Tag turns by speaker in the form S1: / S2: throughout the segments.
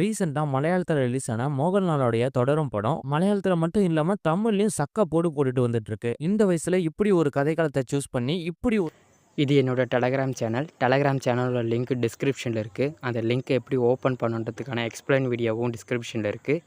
S1: ரீசெண்டா மலையாளத்துல ரிலீஸ் ஆன மோகன்லாலுடைய தொடரும் படம் மலையாளத்துல மட்டும் இல்லாம தமிழ்லயும் சக்க போடு போட்டுட்டு வந்துட்டு இருக்கு. இந்த வயசுல இப்படி ஒரு கதைக்களத்தை சூஸ் பண்ணி
S2: இது என்னோட டெலகிராம் சேனல். டெலகிராம் சேனலோட லிங்க் டிஸ்கிரிப்ஷனில் இருக்குது. அந்த லிங்க்கை எப்படி ஓப்பன் பண்ணுன்றதுக்கான எக்ஸ்பிளைன் வீடியோவும் டிஸ்கிரிப்ஷனில் இருக்குது.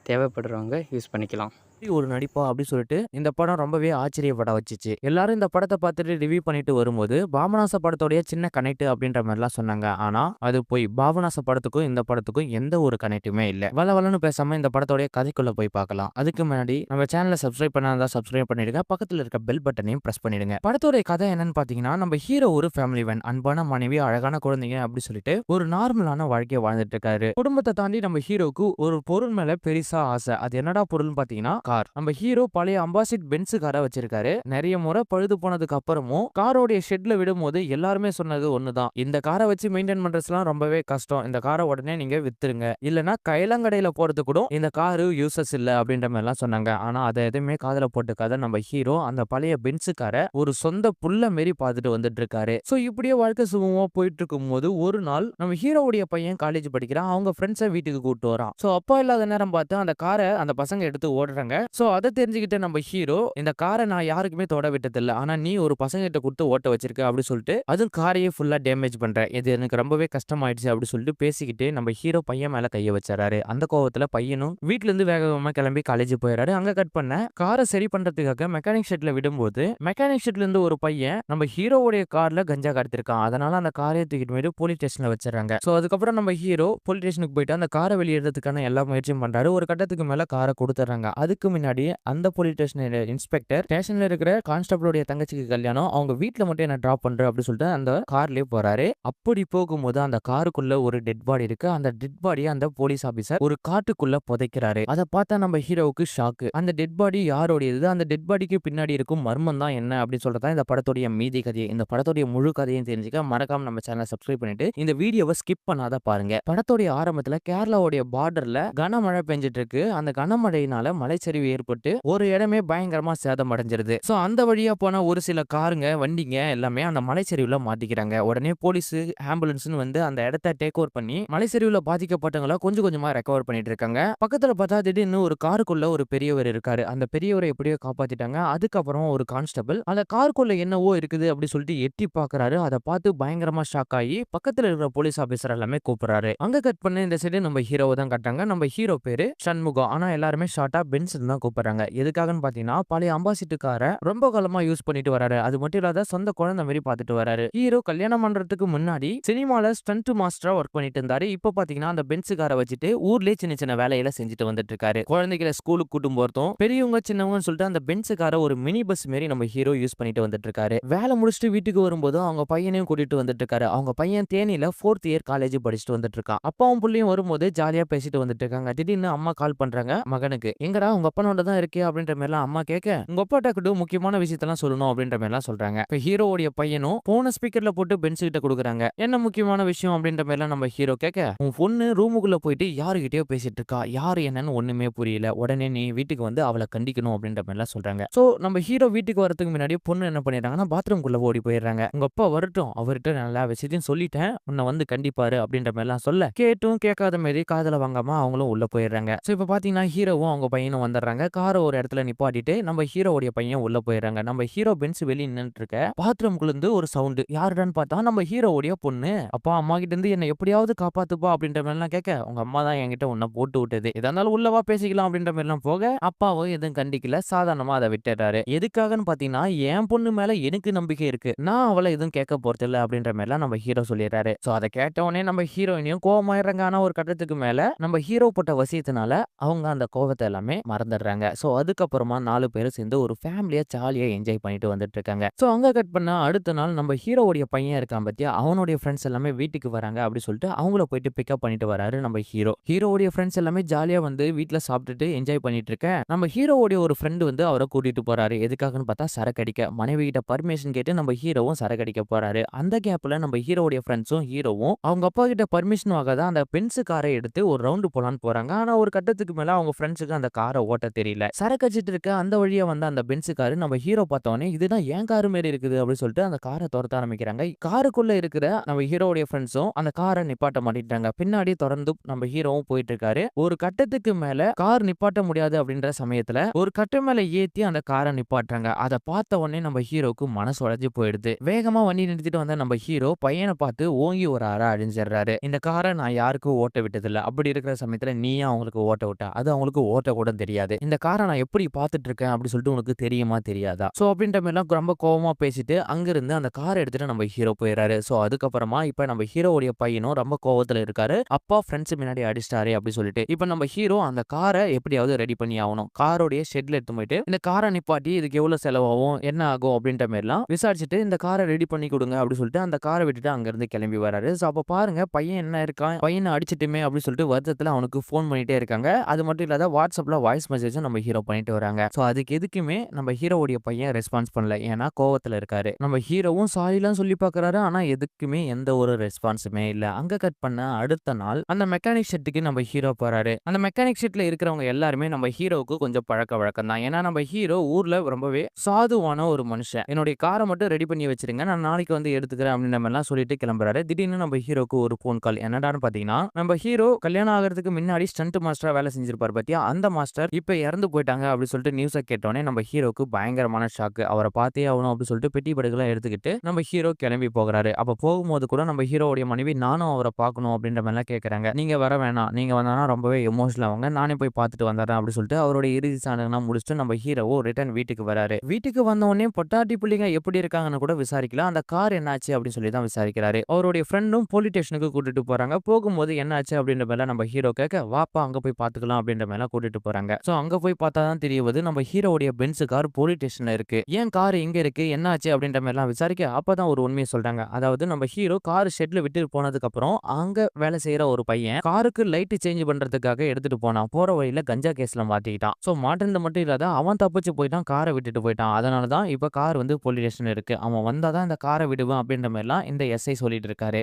S2: தேவைப்படுறவங்க யூஸ் பண்ணிக்கலாம்.
S1: ஒரு நடிப்பா அப்படி சொல்லிட்டு இந்த படம் ரொம்பவே ஆச்சரியப்பட வச்சுச்சு. எல்லாரும் இந்த படத்தை பார்த்துட்டு ரிவ்யூ பண்ணிட்டு வரும்போது பாபநாச படத்தோடைய சின்ன கனெக்ட் அப்படின்ற மாதிரிலாம் சொன்னாங்க. ஆனா அது போய் பாபநாச படத்துக்கும் இந்த படத்துக்கும் எந்த ஒரு கனெக்ட்டுமே இல்ல. வளவலன்னு பேசாம இந்த படத்தோடைய கதைக்குள்ள போய் பார்க்கலாம். அதுக்கு முன்னாடி நம்ம சேனலை சப்ஸ்கிரைப் பண்ணாதா சப்ஸ்கிரைப் பண்ணிடுங்க. பக்கத்துல இருக்க பெல் பட்டனையும் பிரஸ் பண்ணிடுங்க. படத்தோடைய கதை என்னன்னு பாத்தீங்கன்னா, நம்ம ஹீரோ ஒரு ஃபேமிலி மேன், அன்பான மனைவி, அழகான குழந்தைங்க அப்படி சொல்லிட்டு ஒரு நார்மலான வாழ்க்கையை வாழ்ந்துட்டு இருக்காரு. குடும்பத்தை தாண்டி நம்ம ஹீரோக்கு ஒரு பொருள் மேல பெருசா ஆசை. அது என்னடா பொருள்னு பாத்தீங்கன்னா கார். நம்ம ஹீரோ பழைய அம்பாசிட் பென்ஸ் காரை வச்சிருக்காரு. நிறைய முறை பழுது போனதுக்கு அப்புறமும் காரோடைய ஷெட்ல விடும்போது எல்லாருமே சொன்னது ஒண்ணுதான், இந்த காரை வச்சு மெயின்டைன் பண்றதுலாம் ரொம்பவே கஷ்டம், இந்த காரை உடனே நீங்க வித்துருங்க, இல்லனா கைலங்கடையில போறது கூட இந்த காரு யூசஸ் இல்ல அப்படின்ற மாதிரி எல்லாம் சொன்னாங்க. ஆனா அதை எதுவுமே காதல போட்டுக்காத நம்ம ஹீரோ அந்த பழைய பென்ஸ் காரை ஒரு சொந்த புள்ள மாரி பார்த்துட்டு வந்துட்டு இருக்காரு. சோ இப்படியே வாழ்க்கை சுகமா போயிட்டு இருக்கும் போது ஒரு நாள் நம்ம ஹீரோவுடைய பையன் காலேஜ் படிக்கிறான். அவங்க ஃப்ரெண்ட்ஸை வீட்டுக்கு கூப்பிட்டு வரான். சோ அப்பா இல்லாத நேரம் பார்த்து அந்த காரை அந்த பசங்க எடுத்து ஓடுறாங்க. சோ அதை தெரிஞ்சுக்கிட்ட நம்ம ஹீரோ, இந்த காரை நான் யாருக்குமே தொட விட்டதில்ல, ஆனா நீ ஒரு பசங்க கிட்ட கொடுத்து ஓட்ட வச்சிருக்க அப்படி சொல்லிட்டு அதுவும் காரையே ஃபுல்லா டேமேஜ் பண்ற, இது எனக்கு ரொம்பவே கஷ்டமாயிடுச்சு அப்படி சொல்லிட்டு பேசிக்கிட்டு நம்ம ஹீரோ பையன் மேல கைய வச்சாரு. அந்த கோவத்துல பையனும் வீட்ல இருந்து வேகமா கிளம்பி காலேஜ் போயிடாரு. அங்க கட் பண்ண காரை சரி பண்றதுக்காக மெக்கானிக் ஷெட்ல விடும்போது மெக்கானிக் ஷெட்ல இருந்து ஒரு பையன் நம்ம ஹீரோவுடைய கார்ல கஞ்சா கடத்திருக்கான். அதனால அந்த காரை தூக்கிட்டு போயிட்டு போலீஸ் ஸ்டேஷன்ல வச்சிடறாங்க. சோ அதுக்கப்புறம் நம்ம ஹீரோ போலீஸ் ஸ்டேஷனுக்கு போயிட்டு அந்த காரை வெளியேறதுக்கான எல்லா முயற்சியும் பண்றாரு. ஒரு கட்டத்துக்கு மேல காரை கொடுத்துறாங்க. அதுக்கு முன்னாடி அந்த போலீஸ் ஸ்டேஷன் இன்ஸ்பெக்டர் ஸ்டேஷன்ல இருக்கிற கான்ஸ்டபிளோட தங்கச்சிக்கு கல்யாணம், அவங்க வீட்ல மட்டும் என்ன டிராப் பண்ற அப்படி சொல்லிட்டு அந்த கார்லயே போறாரு. அப்படி போகும்போது அந்த காருக்குள்ள ஒரு டெட் பாடி இருக்கு. அந்த டெட் பாடி அந்த போலீஸ் ஆபீசர் ஒரு காட்டுக்குள்ள புதைக்கிறாரு. அதை பார்த்தா நம்ம ஹீரோவுக்கு ஷாக்கு. அந்த டெட் பாடி யாரோடையது, அந்த டெட் பாடிக்கு பின்னாடி இருக்கும் மர்மம் தான் என்ன அப்படின்னு சொல்றதா இந்த படத்துடைய மீதி கதையை. இந்த படத்துடைய முழு கதையும் தெரிஞ்சுக்க மறக்காம நம்ம சேனலை சப்ஸ்கிரைப் பண்ணிட்டு இந்த வீடியோவை ஸ்கிப் பண்ணாத பாருங்க. படத்துடைய ஆரம்பத்துல கேரளாவுடைய பார்டர்ல கனமழை பெஞ்சிட்டு இருக்கு. அந்த கனமழையினால மலைச்சரிவு ஏற்பட்டு ஒரு இடமே பயங்கரமா சேதம் அடைஞ்சிருது. சோ அந்த வழியா போன ஒரு சில காருங்க வண்டிங்க எல்லாமே அந்த மலைச்சரிவுல மாட்டிக்கிறாங்க. உடனே போலீஸ் ஆம்புலன்ஸ்னு வந்து அந்த இடத்த டேக் ஓவர் பண்ணி மலைச்சரிவுல பாதிக்கப்பட்டவங்கள கொஞ்சம் கொஞ்சமா ரெக்கவர் பண்ணிட்டு இருக்காங்க. பக்கத்துல பார்த்தா திடீர்னு ஒரு காருக்குள்ள ஒரு பெரியவர் இருக்காரு. அந்த பெரியவரை எப்படியோ காப்பாத்திட்டாங்க. அதுக்கப்புறம் ஒரு கான்ஸ்டபிள் அந்த காருக்குள்ள என்னவோ இருக்குது அப்படி சொல்லிட்டு எட்டி பாக்குறாரு. அதை பார்த்து பயங்கரமா ஷாக் ஆகி பக்கத்துல இருக்கிற போலீஸ் ஆபீசர் எல்லாமே கூப்பிடுறாரு. அங்க கட் பண்ண இந்த சைடு நம்ம ஹீரோவை தான் காட்டாங்க. நம்ம ஹீரோ பேரு சண்முகம். ஆனா எல்லாருமே ஷார்ட்டா பென்ஸ் தான் கூப்பிடுறாங்க. எதுக்காகன்னு பாத்தீங்கன்னா பழைய அம்பாசிட்டு காரை ரொம்ப காலமா யூஸ் பண்ணிட்டு வராரு. அது மட்டும் இல்லாத சொந்த குழந்தை மாதிரி பார்த்துட்டு வராரு. ஹீரோ கல்யாணம் பண்றதுக்கு முன்னாடி சினிமால ஸ்டண்ட் மாஸ்டரா ஒர்க் பண்ணிட்டு இருந்தாரு. இப்ப பாத்தீங்கன்னா அந்த பென்ஸ் காரை வச்சுட்டு ஊர்லயே சின்ன சின்ன வேலையில செஞ்சுட்டு வந்துட்டு இருக்காரு. குழந்தைகளை ஸ்கூலுக்கு கூட்டும் போறதும் பெரியவங்க சின்னவங்கன்னு சொல்லிட்டு அந்த பென்ஸ் காரை ஒரு மினி பஸ் மாரி நம்ம ஹீரோ யூஸ் பண்ணிட்டு வந்துட்டு இருக்காரு. வேலை முடிச்சுட்டு வீட்டுக்கு வரும்போது அவங்க பையனையும் கூட்டிட்டு வந்துட்டு இருக்காரு. அவங்க பையன் தேனியில 4th இயர் காலேஜ் படிச்சுட்டு வந்துட்டு இருக்கான். அப்பாவும் புள்ளையும் வரும்போது ஜாலியா பேசிட்டு வந்துட்டு இருக்காங்க. திடீர்னு அம்மா கால் பண்றாங்க மகனுக்கு, எங்கடா உங்க அப்பனோட தான் இருக்கே அப்படின்ற மாதிரி அம்மா கேட்க, உங்க அப்பாட்ட கிட்ட முக்கியமான விஷயத்தெல்லாம் சொல்லணும் அப்படின்ற மாதிரி எல்லாம் சொல்றாங்க. இப்ப ஹீரோவுடைய பையனும் போன ஸ்பீக்கர்ல போட்டு பென்ஸ் கிட்ட கொடுக்குறாங்க. என்ன முக்கியமான விஷயம் அப்படின்ற மாதிரி எல்லாம் நம்ம ஹீரோ கேட்க, உன் பொண்ணு ரூமுக்குள்ள போயிட்டு யாருகிட்டயோ பேசிட்டு இருக்கா, யாரு என்னன்னு ஒண்ணுமே புரியல, உடனே நீ வீட்டுக்கு வந்து அவளை கண்டிக்கணும் அப்படின்ற மாதிரி எல்லாம் சொல்றாங்க. சோ நம்ம ஹீரோ வீட்டுக்கு வரதுக்கு முன்னாடி பொண்ணு என்ன பண்ணிடுறாங்கன்னா பாத்ரூம்குள்ள ஓடி போயிடுறாங்க. உங்க அப்பா வரட்டும், அவர்கிட்ட நல்லா விஷயத்தையும் சொல்லிட்டேன், உன்னை வந்து கண்டிப்பாரு அப்படின்ற மாதிரி எல்லாம் சொல்ல கேட்டும் கேட்காத மாதிரி காதல வாங்காம அவங்களும் உள்ள போயிடுறாங்க. சோ இப்ப பாத்தீங்கன்னா ஹீரோவும் அவங்க பையனும் வந்துடுறாங்க. காரை ஒரு இடத்துல நிப்பாட்டிட்டு நம்ம ஹீரோவுடைய பையன் உள்ள போயிடுறாங்க. நம்ம ஹீரோ பென்ஸ் வெளியே நின்னுட்டு இருக்க பாத்ரூம்குள்ள இருந்து ஒரு சவுண்ட், யாருடான்னு பார்த்தா நம்ம ஹீரோவுடைய பொண்ணு. அப்பா அம்மா கிட்ட இருந்து என்ன எப்படியாவது காப்பாத்துப்பா அப்படின்ற மாதிரி எல்லாம் கேட்க, உங்க அம்மா தான் என்கிட்ட உன்னை போட்டு விட்டது, எதா இருந்தாலும் உள்ளவா பேசிக்கலாம் அப்படின்ற மாதிரி எல்லாம் போக அப்பாவும் எதுவும் கண்டிக்கல, சாதாரணமா அதை விட்டுறாரு. எதுக்காகன்னு பாத்தீங்கன்னா என் பொண்ணு மேல எனக்கு நம்பிக்கை இருக்கு, நான் அவளை எதுவும் கேட்க போறது இல்ல அப்படின்ற மாதிரி எல்லாம் நம்ம ஹீரோ சொல்லிடுறாரு. சோ அதை கேட்ட உடனே நம்ம ஹீரோயினையும் கோவமாயிடுறாங்க. ஆனா ஒரு கட்டத்துக்கு மேல நம்ம ஹீரோ போட்ட வசியத்தினால அவங்க அந்த கோவத்தை எல்லாமே மறந்துடுறாங்க. சோ அதுக்கப்புறமா 4 பேரும் சேர்ந்து ஒரு ஃபேமிலியா ஜாலியா என்ஜாய் பண்ணிட்டு வந்துட்டு இருக்காங்க. சோ அங்க கட் பண்ணா அடுத்த நாள் நம்ம ஹீரோவுடைய பையன் இருக்கான் பத்தியா, அவனுடைய ஃப்ரெண்ட்ஸ் எல்லாமே வீட்டுக்கு வராங்க அப்படி சொல்லிட்டு அவங்கள போயிட்டு பிக்கப் பண்ணிட்டு வராரு நம்ம ஹீரோ. ஹீரோவுடைய ஃப்ரெண்ட்ஸ் எல்லாமே ஜாலியா வந்து வீட்டுல சாப்பிட்டுட்டு என்ஜாய் பண்ணிட்டு இருக்க நம்ம ஹீரோவுடைய ஒரு ஃப்ரெண்டு வந்து அவரை கூட்டிட்டு போறாரு. எதுக்காகன்னு பார்த்தா சரக்கு அடிக்க. மனைவி கிட்ட பர்மிஷன் கேட்டு நம்ம ஹீரோவும் சரக்கு அடிக்க போறாரு. அந்த கேப்ல நம்ம ஹீரோவுடைய ஃப்ரெண்ட்ஸும் ஹீரோவும் அவங்க அப்பா கிட்ட பர்மிஷன் வாங்காத அந்த பென்ஸ் காரை எடுத்து ஒரு ரவுண்டு போலான்னு போறாங்க. ஆனா ஒரு கட்டத்துக்கு மேல அவங்க ஃப்ரெண்ட்ஸுக்கு அந்த காரை ஓட்ட ஓட்ட தெரியல. சரக்கு அடிச்சிட்டு இருக்க அந்த வழியா வந்த அந்த பென்ஸ் காரு நம்ம ஹீரோ பார்த்தோனே இதுதான் என் காரு மாரி இருக்குது அப்படின்னு சொல்லிட்டு அந்த காரை துரத்த ஆரம்பிக்கிறாங்க. காருக்குள்ள இருக்கிற நம்ம ஹீரோவுடைய ஃப்ரெண்ட்ஸும் அந்த காரை நிப்பாட்ட மாட்டிட்டாங்க. பின்னாடி தொடர்ந்து நம்ம ஹீரோவும் போயிட்டு இருக்காரு. ஒரு கட்டத்துக்கு மேல கார் நிப்பாட்ட முடியாது அப்படின்ற சமயத்துல ஒரு கட்டம் மேல ஏத்தி அந்த காரை நிப்பாட்டுறாங்க. அதை பார்த்த உடனே நம்ம ஹீரோக்கு மனசு உடைஞ்சு போயிடுது. வேகமா வண்டி நிறுத்திட்டு வந்த நம்ம ஹீரோ பையனை பார்த்து ஓங்கி ஒரு அறை அடிஞ்சிடுறாரு. இந்த காரை நான் யாருக்கும் ஓட்ட விட்டதில்ல. அப்படி இருக்கிற சமயத்துல நீயா அவங்களுக்கு ஓட்ட விட்ட? அது அவங்களுக்கு ஓட்ட கூட தெரியாது. இந்த காரை நான் எப்படி பார்த்துட்டு இருக்கேன் அப்படின்னு சொல்லிட்டு உனக்கு தெரியுமா தெரியாதா? சோ அப்படின்ற மாதிரிலாம் ரொம்ப கோவமா பேசிட்டு அங்கிருந்து அந்த காரை எடுத்துட்டு நம்ம ஹீரோ போயிடுறாரு. சோ அதுக்கப்புறமா இப்ப நம்ம ஹீரோவுடைய பையனும் ரொம்ப கோவத்துல இருக்காரு. அப்பா ஃப்ரெண்ட்ஸ் முன்னாடி அடிச்சிட்டாரு அப்படி சொல்லிட்டு இப்ப நம்ம ஹீரோ அந்த காரை எப்படியாவது ரெடி பண்ணி ஆகணும். காரோடைய ஷெட்ல எடுத்து போயிட்டு இந்த காரை நிப்பாட்டி இதுக்கு எவ்வளவு செலவாகும் என்ன ஆகும் அப்படின்ற மாதிரிலாம் விசாரிச்சுட்டு இந்த காரை ரெடி பண்ணி கொடுங்க அப்படின்னு சொல்லிட்டு அந்த காரை விட்டுட்டு அங்க இருந்து கிளம்பி வராரு. சோ அப்ப பாருங்க பையன் என்ன இருக்கான், பையனை அடிச்சிட்டுமே அப்படின்னு சொல்லிட்டு வருத்தத்துல அவனுக்கு போன் பண்ணிட்டே இருக்காங்க. அது மட்டும் இல்லாத வாட்ஸ்அப்ல வாய்ஸ் மெசேஜும் நம்ம ஹீரோ பண்ணிட்டு வராங்க. சோ அதுக்கு எதுக்குமே நம்ம ஹீரோவுடைய பையன் ரெஸ்பான்ஸ் பண்ணல. ஏன்னா கோவத்துல இருக்காரு. நம்ம ஹீரோவும் சாரிலாம் சொல்லி பாக்குறாரு. ஆனா எதுக்குமே எந்த ஒரு ரெஸ்பான்ஸுமே இல்ல. அங்க கட் பண்ண அடுத்த நாள் அந்த மெக்கானிக் ஷெட்டுக்கு நம்ம ஹீரோ போறாரு. அந்த மெக்கானிக் ஷெட்ல இருக்கிறவங்க எல்லாருமே நம்ம ஹீரோவுக்கு கொஞ்சம் பழக்க வழக்கம் தான். ஏன்னா நம்ம ஹீரோ ஊர்ல ரொம்பவே சாதுவான ஒரு மனுஷன். என்னுடைய காரை மட்டும் ரெடி பண்ணி வச்சிருங்க, நான் நாளைக்கு வந்து எடுத்துக்கிறேன் அப்படின்ற மாதிரிலாம் சொல்லிட்டு கிளம்புறாரு. திடீர்னு நம்ம ஹீரோக்கு ஒரு போன் கால். என்னடான்னு பாத்தீங்கன்னா நம்ம ஹீரோ கல்யாணம் ஆகிறதுக்கு முன்னாடி ஸ்டண்ட் மாஸ்டரா வேலை செஞ்சிருப்பாரு பாத்தியா, அந்த மாஸ்டர் இப்ப இறந்து போயிட்டாங்க அப்படி சொல்லிட்டு நியூஸை கேட்டோன்னே நம்ம ஹீரோக்கு பயங்கரமான ஷாக்கு. அவரை பார்த்தே ஆகணும் அப்படி சொல்லிட்டு பெட்டி படுகளை எடுத்துக்கிட்டு நம்ம ஹீரோ கிளம்பி போகிறாரு. அப்ப போகும்போது கூட நம்ம ஹீரோவுடைய மனைவி நானும் அவரை பார்க்கணும் அப்படின்ற மாதிரிலாம் கேட்கறாங்க. நீங்க வர வேணாம், நீங்க வந்தானா ரொம்பவே எமோஷனல் ஆவாங்க, நானே போய் பார்த்துட்டு வந்துடுறேன் அப்படி சொல்லிட்டு அவருடைய இறுதி சடங்குலாம் முடிச்சுட்டு நம்ம ஹீரோவோ ரிட்டர்ன் வீட்டுக்கு வராரு. வீட்டுக்கு வந்த உடனே பொட்டாட்டி பிள்ளைங்க எப்படி இருக்காங்கன்னு கூட விசாரிக்கல. அந்த கார் என்னாச்சு அப்படின்னு சொல்லி தான் விசாரிக்கிறாரு. அவருடைய ஃப்ரெண்டும் போலீஸ் ஸ்டேஷனுக்கு கூட்டிட்டு போறாங்க. போகும்போது என்னாச்சு அப்படின்ற மாதிரி நம்ம ஹீரோ கேட்க வாப்பா அங்க போய் பாத்துக்கலாம் அப்படின்ற மாதிரி கூட்டிட்டு போறாங்க. சோ அங்க போய் பார்த்தா தான் தெரியுது நம்ம ஹீரோவுடைய பென்ஸ் கார் போலீஸ் ஸ்டேஷன்ல இருக்கு. ஏன் கார் இங்க இருக்கு என்னாச்சு அப்படின்ற மாதிரி எல்லாம் விசாரிக்க அப்பதான் ஒரு உண்மையை சொல்றாங்க. அதாவது நம்ம ஹீரோ கார் ஷெட்ல விட்டு போனதுக்கு அப்புறம் அங்க வேலை செய்யற ஒரு பையன் காருக்கு லைட் சேஞ்ச் பண்றதுக்காக எடுத்துட்டு போனான். போற வழியில கஞ்சா கேஸ்ல மாட்டிக்கிட்டான். சோ மாட்டினது மட்டும் இல்லாத அவன் தப்பிச்சு போயிட்டான், காரை விட்டுட்டு போயிட்டான். அதனாலதான் இப்ப கார் வந்து போலீஸ் ஸ்டேஷன் இருக்கு. அவன் வந்தாதான் இந்த காரை விடுவான் அப்படின்ற மாதிரி எல்லாம் இந்த எஸ்ஐ சொல்லிட்டு இருக்காரு.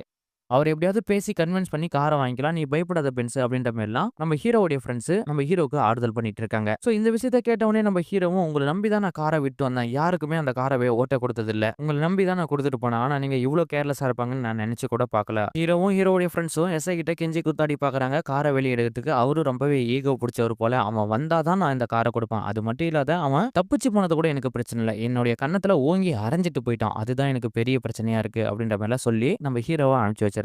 S1: அவர் எப்படியாவது பேசி கன்வின்ஸ் பண்ணி காரை வாங்கிக்கலாம், நீ பயப்படாத பென்ஸ் அப்படின்ற மாதிரிலாம் நம்ம ஹீரோவுடைய ஃப்ரெண்ட்ஸ் நம்ம ஹீரோக்கு ஆறுதல் பண்ணிட்டு இருக்காங்க. சோ இந்த விஷயத்த கேட்டவொடனே நம்ம ஹீரோவும் உங்களை நம்பி தான் நான் காரை விட்டு வந்தேன், யாருக்குமே அந்த காரை ஓட்ட கொடுத்தது இல்ல, உங்களை நம்பி தான் நான் கொடுத்துட்டு போனேன், ஆனா நீங்க இவ்வளவு கேர்லெஸ்ஸா இருப்பாங்கன்னு நான் நினைச்சு கூட பார்க்கல. ஹீரோவும் ஹீரோவுடைய ஃப்ரெண்ட்ஸும் எஸ்ஐ கிட்ட கெஞ்சி குத்தாடி பாக்குறாங்க காரை வெளியே எடுக்கிறதுக்கு. அவரு ரொம்பவே ஈகோ பிடிச்சவர் போல, அவன் வந்தாதான் நான் இந்த காரை கொடுப்பேன், அது மட்டும் இல்லாத அவன் தப்பிச்சு போனது கூட எனக்கு பிரச்சனை இல்லை, என்னுடைய கன்னத்துல ஓங்கி அரைஞ்சிட்டு போயிட்டான், அதுதான் எனக்கு பெரிய பிரச்சனையா இருக்கு அப்படின்ற மாதிரிலாம் சொல்லி நம்ம ஹீரோவை அனுப்பிச்சு வச்சு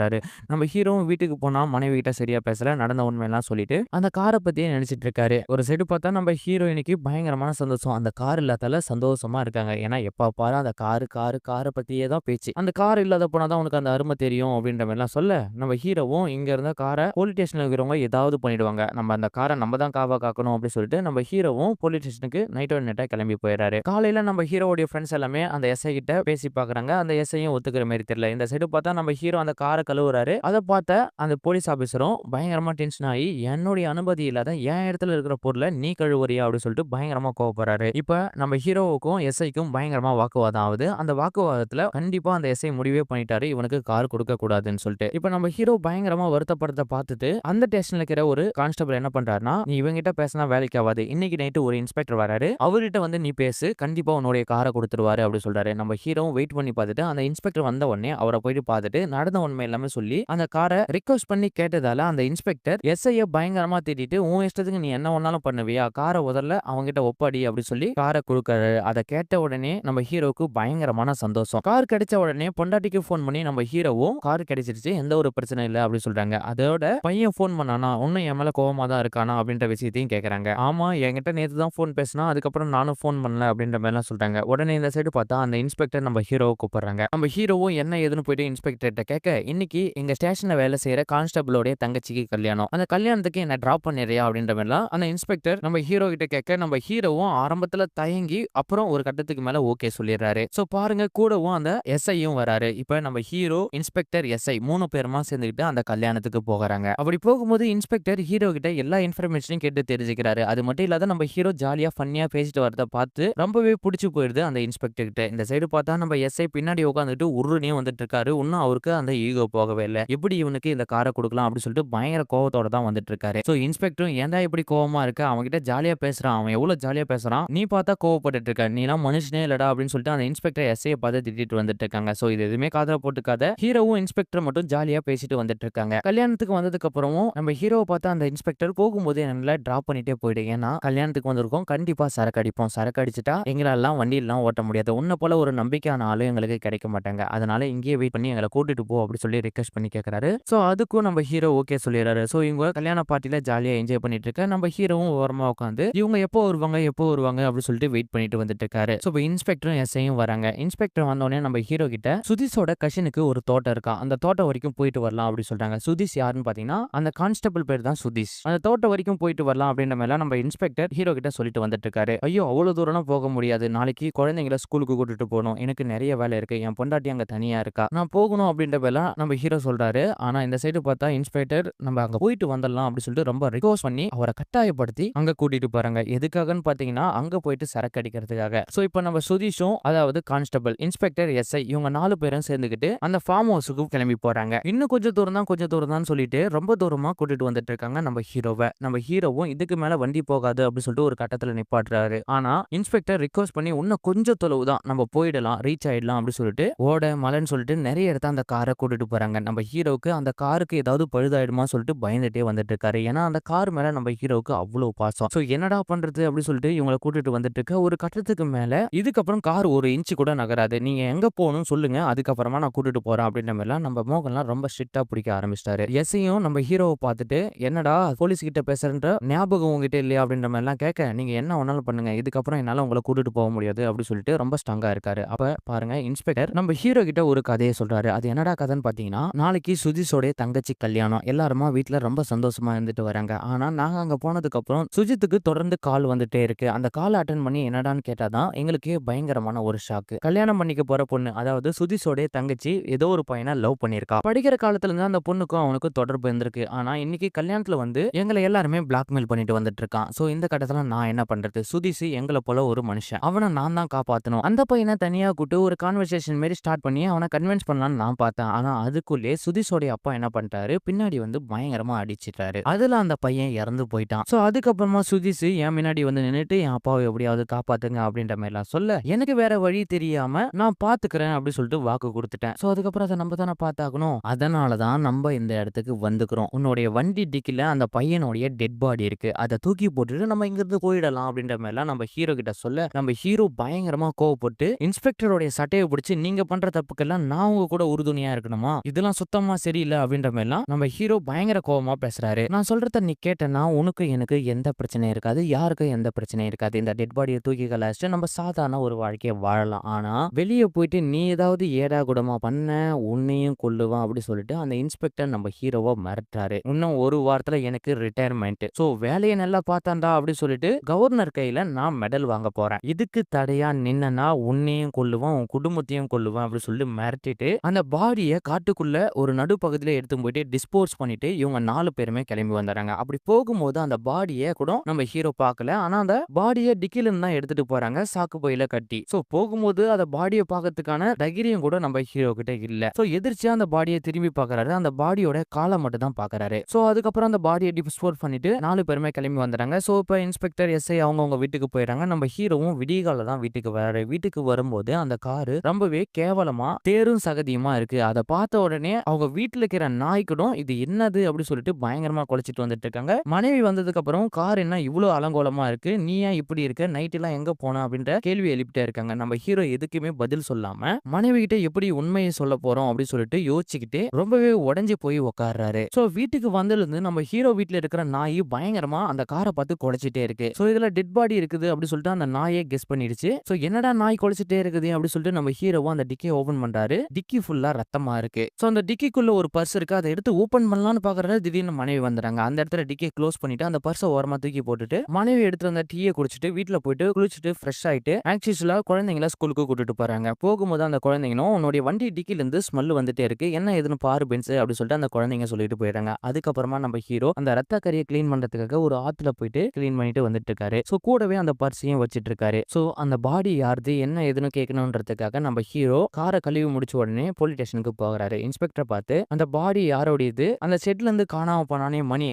S1: நம்ம ஹீரோவும் வீட்டுக்கு போனா மனைவி கிட்ட சரியா பேசல, நடந்த உண்மையெல்லாம் சொல்லிட்டு அந்த காரை பத்தியே நினைச்சிட்டு இருக்காரு. ஒரு சைடு பார்த்தா நம்ம ஹீரோயினுக்கு பயங்கரமான சந்தோஷம், அந்த கார் இல்லாதால சந்தோஷமா இருக்காங்க. ஏன்னா எப்ப பாரு அந்த காரை பத்தியே தான் பேச்சு. அந்த கார் இல்லாத போனாதான் உனக்கு அந்த அருமை தெரியும் அப்படின்ற மாதிரி எல்லாம் சொல்ல நம்ம ஹீரோவும் இங்க இருந்த காரை போலீஸ் ஸ்டேஷன்ல இருக்கிறவங்க ஏதாவது பண்ணிடுவாங்க, நம்ம அந்த காரை நம்ம தான் காவா காக்கணும் அப்படின்னு சொல்லிட்டு நம்ம ஹீரோவும் போலீஸ் ஸ்டேஷனுக்கு நைட்டோட நைட்டா கிளம்பி போயிடுறாரு. காலையில நம்ம ஹீரோவுடைய ஃப்ரெண்ட்ஸ் எல்லாமே அந்த எஸ்ஐ கிட்ட பேசி பாக்குறாங்க. அந்த எஸ்ஐயும் ஒத்துக்கிற மாதிரி தெரியல. இந்த சைடு பார்த்தா நம்ம ஹீரோ அந்த காரை கழுவுறாரு. அதை பார்த்த அந்த போலீஸ் ஆபீசரும் பயங்கரமா டென்ஷன் ஆகி என்னுடைய அனுமதி இல்லாத என் இடத்துல இருக்கிற பொருளை நீ கழுவுறியா அப்படின்னு சொல்லிட்டு பயங்கரமா கோவப்படுறாரு. இப்ப நம்ம ஹீரோவுக்கும் எஸ்ஐக்கும் பயங்கரமா வாக்குவாதம் ஆகுது. அந்த வாக்குவாதத்துல கண்டிப்பா அந்த எஸ்ஐ முடிவே பண்ணிட்டாரு இவனுக்கு கார் கொடுக்க கூடாதுன்னு சொல்லிட்டு. இப்ப நம்ம ஹீரோ பயங்கரமா வருத்தப்படுறத பார்த்துட்டு அந்த ஸ்டேஷன்ல இருக்கிற ஒரு கான்ஸ்டபிள் என்ன பண்றாருன்னா, நீ இவங்கிட்ட பேசினா வேலைக்கு ஆகாது, இன்னைக்கு நைட்டு ஒரு இன்ஸ்பெக்டர் வராரு, அவர்கிட்ட வந்து நீ பேசு, கண்டிப்பா உன்னுடைய காரை கொடுத்துருவாரு அப்படின்னு சொல்றாரு. நம்ம ஹீரோவும் வெயிட் பண்ணி பார்த்துட்டு அந்த இன்ஸ்பெக்டர் வந்த உடனே அவரை போயிட்டு பார்த்துட்டு நடந்த உண்மை எல்லாமே சொல்லி அந்த காரை ரிக்வெஸ்ட் பண்ணி கேட்டதால அந்த இன்ஸ்பெக்டர் எஸ்ஐய பயங்கரமா திட்டிட்டு உன் இஷ்டத்துக்கு நீ என்ன ஒன்னாலும் பண்ணுவியா, காரை முதல்ல அவங்கிட்ட ஒப்பாடி அப்படி சொல்லி காரை கொடுக்காரு. அதை கேட்ட உடனே நம்ம ஹீரோக்கு பயங்கரமான சந்தோஷம். கார் கிடைச்ச உடனே பொண்டாட்டிக்கு போன் பண்ணி நம்ம ஹீரோவும் கார் கிடைச்சிருச்சு, எந்த ஒரு பிரச்சனை இல்லை அப்படி சொல்றாங்க. அதோட பையன் போன் பண்ணானா, இன்னும் என் மேல கோவமா தான் இருக்கானா அப்படின்ற விஷயத்தையும் கேட்கறாங்க. ஆமா என்கிட்ட நேத்து தான் போன் பேசினா, அதுக்கப்புறம் நானும் போன் பண்ணல அப்படின்ற மாதிரி எல்லாம் சொல்றாங்க. உடனே இந்த சைடு பார்த்தா அந்த இன்ஸ்பெக்டர் நம்ம ஹீரோவை கூப்பிடுறாங்க. நம்ம ஹீரோவும் என்ன ஏதுன்னு போயிட்டு இன்ஸ்பெக்டர் கேட்க, இன்னைக்கு எங்க ஸ்டேஷன்ல வேலை செய்யற கான்ஸ்டபிளோடைய தங்கச்சிக்கு கல்யாணம், அந்த கல்யாணத்துக்கு என்ன டிராப் பண்ணிடுறியா அப்படின்ற மாதிரிலாம் அந்த இன்ஸ்பெக்டர் நம்ம ஹீரோ கிட்ட கேட்க நம்ம ஹீரோவும் ஆரம்பத்துல தயங்கி அப்புறம் ஒரு கட்டத்துக்கு மேல ஓகே சொல்லிடுறாரு. சோ பாருங்க கூடவும் அந்த எஸ்ஐயும் வராரு. இப்ப நம்ம ஹீரோ இன்ஸ்பெக்டர் எஸ்ஐ 3 பேருமா சேர்ந்துக்கிட்டு அந்த கல்யாணத்துக்கு போகிறாங்க. அப்படி போகும்போது இன்ஸ்பெக்டர் ஹீரோ கிட்ட எல்லா இன்ஃபர்மேஷனையும் கேட்டு தெரிஞ்சுக்கிறாரு. அது மட்டும் இல்லாத நம்ம ஹீரோ ஜாலியா ஃபன்னியா பேசிட்டு வரத பார்த்து ரொம்பவே பிடிச்சு போயிருது அந்த இன்ஸ்பெக்டர் கிட்ட. இந்த சைடு பார்த்தா நம்ம எஸ்ஐ பின்னாடி உட்காந்துட்டு உருனே வந்துட்டு இருக்காரு. இன்னும் அவருக்கு அந்த ஈகோ வீட்டுக்கு போகவே இல்ல. எப்படி இவனுக்கு இந்த காரை குடுக்கலாம் அப்படின்னு சொல்லிட்டு பயங்கர கோவத்தோட தான் வந்துட்டு இருக்காரு. சோ இன்ஸ்பெக்டரும் ஏன்டா இப்படி கோவமா இருக்க? அவன்கிட்ட ஜாலியா பேசுறான். அவன் எவ்வளவு ஜாலியா பேசுறான். நீ பார்த்தா கோவப்பட்டுட்டு இருக்க. நீலாம் மனுஷனே இல்லடா அப்படின்னு சொல்லிட்டு அந்த இன்ஸ்பெக்டர் எஸ்ஐய பார்த்து திட்டிட்டு வந்துட்டு இருக்காங்க. சோ இது எதுவுமே காதுல போட்டுக்காத ஹீரோவும் இன்ஸ்பெக்டர் மட்டும் ஜாலியா பேசிட்டு வந்துட்டு இருக்காங்க. கல்யாணத்துக்கு வந்ததுக்கு அப்புறமும் நம்ம ஹீரோவை பார்த்து அந்த இன்ஸ்பெக்டர் போகும்போது என்னால டிராப் பண்ணிட்டே போயிடு. ஏன்னா கல்யாணத்துக்கு வந்திருக்கோம், கண்டிப்பா சரக்கு அடிப்போம். சரக்கு அடிச்சுட்டா எங்களெல்லாம் வண்டியெல்லாம் ஓட்ட முடியாது. உன்னை போல ஒரு நம்பிக்கையான ஆளு எங்களுக்கு கிடைக்க மாட்டாங்க. அதனால இங்கேயே வெயிட் பண்ணி எங்களை கூட்டிட்டு போ அப்படி சொல்லி ரிக்வெஸ்ட் பண்ணி கேட்கறாரு. சோ அதுக்கும் நம்ம ஹீரோ ஓகே சொல்லிடுறாரு. சோ இவங்க கல்யாண பார்ட்டில ஜாலியா என்ஜாய் பண்ணிட்டு இருக்க நம்ம ஹீரோவும் ஓரமா உட்காந்து இவங்க எப்போ வருவாங்க அப்படின்னு சொல்லிட்டு வெயிட் பண்ணிட்டு வந்துட்டு இருக்காரு. சோ இன்ஸ்பெக்டரும் எஸ்ஐயும் வராங்க. இன்ஸ்பெக்டர் வந்தோடனே நம்ம ஹீரோ கிட்ட சுதீஷோட கஷனுக்கு ஒரு தோட்டம் இருக்கா, அந்த தோட்டம் வரைக்கும் போயிட்டு வரலாம் அப்படி சொல்றாங்க. சுதீஷ் யாருன்னு பாத்தீங்கன்னா அந்த கான்ஸ்டபிள் பேர் தான் சுதீஷ். அந்த தோட்டம் வரைக்கும் போயிட்டு வரலாம் அப்படின்ற மாதிரி நம்ம இன்ஸ்பெக்டர் ஹீரோ கிட்ட சொல்லிட்டு வந்துட்டு இருக்காரு. ஐயோ அவ்வளவு தூரம் போக முடியாது, நாளைக்கு குழந்தைங்களை ஸ்கூலுக்கு கூட்டிட்டு போகணும், எனக்கு நிறைய வேலை இருக்கு, என் பொண்டாட்டி அங்க தனியா இருக்கா, நான் போகணும் அப்படின்ற வேலை நம்ம ஹீரோ சொல்றாரு. ஆனா இந்த சைடு பார்த்தா இன்ஸ்பெக்டர் நம்ம அங்க போயிட்டு வந்துடலாம் அப்படின்னு சொல்லிட்டு ரொம்ப ரிக்வெஸ்ட் பண்ணி அவரை கட்டாயப்படுத்தி அங்க கூட்டிட்டு போறாங்க. எதுக்காகன்னு பாத்தீங்கன்னா அங்க போயிட்டு சரக்கு அடிக்கிறதுக்காக. சோ இப்போ நம்ம சுதீஷும் அதாவது கான்ஸ்டபிள், இன்ஸ்பெக்டர், எஸ்ஐ இவங்க 4 பேரும் சேர்ந்துக்கிட்டு அந்த ஃபார்ம் ஹவுஸுக்கு கிளம்பி போறாங்க. இன்னும் கொஞ்சம் தூரம் தான் சொல்லிட்டு ரொம்ப தூரமா கூட்டிட்டு வந்துட்டு இருக்காங்க நம்ம ஹீரோவை. நம்ம ஹீரோவும் இதுக்கு மேல வண்டி போகாது அப்படின்னு சொல்லிட்டு ஒரு கட்டத்துல நிப்பாட்டுறாரு. ஆனா இன்ஸ்பெக்டர் ரிக்வெஸ்ட் பண்ணி இன்னும் கொஞ்சம் தொலைவு தான், நம்ம போயிடலாம், ரீச் ஆயிடலாம் அப்படின்னு சொல்லிட்டு ஓட மலைன்னு சொல்லிட்டு நிறைய இடத்த அந்த காரை கூட்டிட்டு போறாங்க. நம்ம ஹீரோவுக்கு அந்த காருக்கு ஏதாவது பழுதாயிடுமா சொல்லிட்டு பயந்துட்டே வந்துட்டு இருக்காரு. ஏன்னா அந்த கார் மேல நம்ம ஹீரோவுக்கு அவ்வளவு பாசம். சோ என்னடா பண்றது அப்படின்னு சொல்லிட்டு இவங்களை கூட்டிட்டு வந்துட்டு இருக்க ஒரு கட்டத்துக்கு மேல இதுக்கப்புறம் கார் ஒரு இன்ச்சு கூட நகராது, நீங்க எங்க போகணும்னு சொல்லுங்க, அதுக்கப்புறமா நான் கூட்டிட்டு போறேன் அப்படின்ற மாதிரிலாம் நம்ம மோகன்லாம் ரொம்ப ஸ்ட்ரிக்டா பிடிக்க ஆரம்பிச்சிட்டாரு. எஸ்ஐயும் நம்ம ஹீரோவை பார்த்துட்டு என்னடா போலீஸ் கிட்ட பேசுறன்ற ஞாபகம் உங்ககிட்ட இல்லையா அப்படின்ற மாதிரிலாம் கேட்க, நீங்க என்ன வேணாலும் பண்ணுங்க, இதுக்கப்புறம் என்னால உங்களை கூட்டிட்டு போக முடியாது அப்படின்னு சொல்லிட்டு ரொம்ப ஸ்ட்ராங்கா இருக்காரு. அப்ப பாருங்க இன்ஸ்பெக்டர் நம்ம ஹீரோ கிட்ட ஒரு கதையை சொல்றாரு. அது என்னடா கதைன்னு பாத்தீங்கன்னா, நாளைக்கு சுஜித்தோட தங்கச்சி கல்யாணம், எல்லாருமா வீட்டுல ரொம்ப சந்தோஷமா இருந்துட்டு வராங்க. ஆனா நாங்க அங்க போனதுக்கு அப்புறம் சுஜித்துக்கு தொடர்ந்து கால் வந்துட்டே இருக்கு. அந்த கால் அட்டன் பண்ணி என்னடான்னு கேட்டாதான் எங்களுக்கே பயங்கரமான ஒரு ஷாக்கு. கல்யாணம் பண்ணிக்க போற பொண்ணு அதாவது சுஜித்தோட தங்கச்சி ஏதோ ஒரு பையனை லவ் பண்ணிருக்கா. படிக்கிற காலத்துல இருந்து அந்த பொண்ணுக்கும் அவனுக்கும் தொடர்பு இருந்திருக்கு. ஆனா இன்னைக்கு கல்யாணத்துல வந்து எங்களை எல்லாருமே பிளாக்மெயில் பண்ணிட்டு வந்துட்டு இருக்கான். சோ இந்த கட்டத்துல நான் என்ன பண்றது, சுதீஷ் எங்களை போல ஒரு மனுஷன், அவனை நான் தான் காப்பாத்தணும். அந்த பையனை தனியா கூட்டு ஒரு கான்வர்சேஷன் மாதிரி ஸ்டார்ட் பண்ணி அவனை கன்வின்ஸ் பண்ணலாம்னு நான் பார்த்தேன். ஆனா அதுக்குள்ளே சுதீஷோட அப்பா என்ன பண்ணிட்டாரு, பின்னாடி வந்து பயங்கரமா அடிச்சிட்டாரு. அதுல அந்த பையன் இறந்து போயிட்டான். சோ அதுக்கப்புறமா சுதீஷ் என் முன்னாடி வந்து நின்னுட்டு என் அப்பாவை எப்படியாவது காப்பாத்துங்க அப்படின்ற மாதிரி எல்லாம் சொல்ல, எனக்கு வேற வழி தெரியாம நான் பாத்துக்கிறேன் அப்படின்னு சொல்லிட்டு வாக்கு கொடுத்துட்டேன். சோ அதுக்கப்புறம் அதை நம்ம தானே பார்த்தாகணும். அதனாலதான் நம்ம இந்த இடத்துக்கு வந்துக்கிறோம். உன்னுடைய வண்டி டிக்கில அந்த பையனுடைய டெட் பாடி இருக்கு, அதை தூக்கி போட்டுட்டு நம்ம இங்க இருந்து போயிடலாம் அப்படின்ற மாதிரி எல்லாம் நம்ம ஹீரோ கிட்ட சொல்ல, நம்ம ஹீரோ பயங்கரமா கோவப்பட்டு இன்ஸ்பெக்டருடைய சட்டையை பிடிச்சி, நீங்க பண்ற தப்புக்கெல்லாம் நான் உங்க கூட உறுதுணையா இருக்கணுமா, இதெல்லாம் சுத்தமா சரியில்லை அப்படின்ற மாதிரி எல்லாம் நம்ம ஹீரோ பயங்கர கோவமா பேசுறாரு. நான் சொல்றத நீ கேட்டனா உனக்கு எனக்கு எந்த பிரச்சனையும் இருக்காது, யாருக்கும் எந்த பிரச்சனையும் இருக்காது. இந்த டெட் பாடியை தூக்கி கலாச்சிட்டு நம்ம சாதாரண ஒரு வாழ்க்கையை வாழலாம். ஆனா வெளியே போயிட்டு நீ ஏதாவது ஏடா கூடமா பண்ண, உன்னையும் கொல்லுவான் அப்படி சொல்லிட்டு அந்த இன்ஸ்பெக்டர் நம்ம ஹீரோவை மிரட்டுறாரு. இன்னும் ஒரு வாரத்துல எனக்கு ரிட்டையர்மெண்ட், சோ வேலையை நல்லா பார்த்தாண்டா அப்படி சொல்லிட்டு கவர்னர் கையில நான் மெடல் வாங்க போறேன், இதுக்கு தடையா நின்னா உன்னையும் கொல்லுவான், உன் குடும்பத்தையும் கொல்லுவான் அப்படி சொல்லி மிரட்டிட்டு அந்த பாடியை காட்டுக்குள்ள ஒரு நடுப்பகுதியில எடுத்து போயிட்டு டிஸ்போஸ் பண்ணிட்டு இவங்க 4 பேருமே கிளம்பி வந்துறாங்க. அப்படி போகும்போது அந்த பாடியை கூட நம்ம ஹீரோ பார்க்கல. ஆனா அந்த பாடியை டிக்கில இருந்து தான் எடுத்துட்டு போறாங்க, சாக்கு பையில கட்டி. சோ போகும்போது அந்த பாடியை பார்க்கறதுக்கான தைரியம் கூட நம்ம ஹீரோ கிட்ட இல்ல. சோ எதிர்ச்சியா அந்த பாடியை திரும்பி பாக்குறாரு, அந்த பாடியோட காலை மட்டும் தான் பாக்குறாரு. சோ அதுக்கப்புறம் அந்த பாடியை டிஸ்போஸ் பண்ணிட்டு 4 பேருமே கிளம்பி வந்துறாங்க. சோ இப்ப இன்ஸ்பெக்டர் எஸ்ஐ அவங்க வீட்டுக்கு போயிடறாங்க. நம்ம ஹீரோவும் விடிகால தான் வீட்டுக்கு வராரு. வீட்டுக்கு வரும்போது அந்த காரு ரொம்பவே கேவலமா தேரும் சகதியுமா இருக்கு. அதை பார்த்த உடனே அவங்க வீட்டுல இருக்கிற நாய்க்கிடும் இது என்னது அப்படி சொல்லிட்டு பயங்கரமா குலைச்சிட்டு வந்துட்டு இருக்காங்க. மனைவி வந்ததுக்கு அப்புறம் கார் என்ன இவ்வளவு அலங்கோலமா இருக்கு, நீ ஏன் இப்படி இருக்க, நைட் எல்லாம் எங்க போன அப்படின்ற கேள்வி எழுப்பிட்டே இருக்காங்க. நம்ம ஹீரோ எதுக்குமே பதில் சொல்லாம மனைவி கிட்ட எப்படி உண்மையை சொல்ல போறோம் அப்படின்னு சொல்லிட்டு யோசிச்சுக்கிட்டு ரொம்பவே உடஞ்சி போய் உட்கார்றாரு. சோ வீட்டுக்கு வந்திருந்து நம்ம ஹீரோ வீட்டுல இருக்கிற நாய் பயங்கரமா அந்த காரை பார்த்து குலைச்சிட்டே இருக்கு. சோ இதுல டெட் பாடி இருக்குது அப்படி சொல்லிட்டு அந்த நாயே கெஸ் பண்ணிடுச்சு. சோ என்னடா நாய் குலைச்சிட்டே இருக்குது அப்படி சொல்லிட்டு நம்ம ஹீரோவும் அந்த டிக்கி ஓபன் பண்றாரு. டிக்கி ஃபுல்லா ரத்தமா இருக்கு. சோ அந்த டிக்கிக்குள்ள ஒரு பர்ஸ் இருக்கு, அதை எடுத்து ஓபன் பண்ணலாம்னு பாக்குறாரு. திடீர்னு மனைவி வந்துறாங்க. அந்த இடத்துல டிக்கி க்ளோஸ் பண்ணிட்டு அந்த பர்ஸை ஓரமா தூக்கி போட்டுட்டு மனைவி எடுத்து அந்த டீயை குடிச்சிட்டு வீட்டுல போயிட்டு குளிச்சுட்டு ஃப்ரெஷ் ஆயிட்டு ஆக்சுவலா குழந்தைங்கள ஸ்கூலுக்கு கூட்டிட்டு போறாங்க. போகும்போது அந்த குழந்தைங்களும் உன்னுடைய வண்டி டிக்கில இருந்து ஸ்மெல் வந்துட்டே இருக்கு, என்ன ஏதுன்னு பாரு பென்ஸ் அப்படி சொல்லிட்டு அந்த குழந்தைங்க சொல்லிட்டு போயிடுறாங்க. அதுக்கப்புறமா நம்ம ஹீரோ அந்த ரத்த கரியை கிளீன் பண்றதுக்காக ஒரு ஆத்துல போயிட்டு கிளீன் பண்ணிட்டு வந்துட்டு இருக்காரு. சோ கூடவே அந்த பர்ஸையும் வச்சிட்டு இருக்காரு. சோ அந்த பாடி யாருது என்ன ஏதுன்னு கேட்கணும்ன்றதுக்காக நம்ம ஹீரோ காரை கழுவி முடிச்ச உடனே போலீஸ் ஸ்டேஷனுக்கு போகிறாரு. பார்க்கறாரு. இன்ஸ்பெக்டர் பார்த்து அந்த பாடி யாரோடையது, அந்த ஷெட்ல இருந்து காணாம போனானே மணி,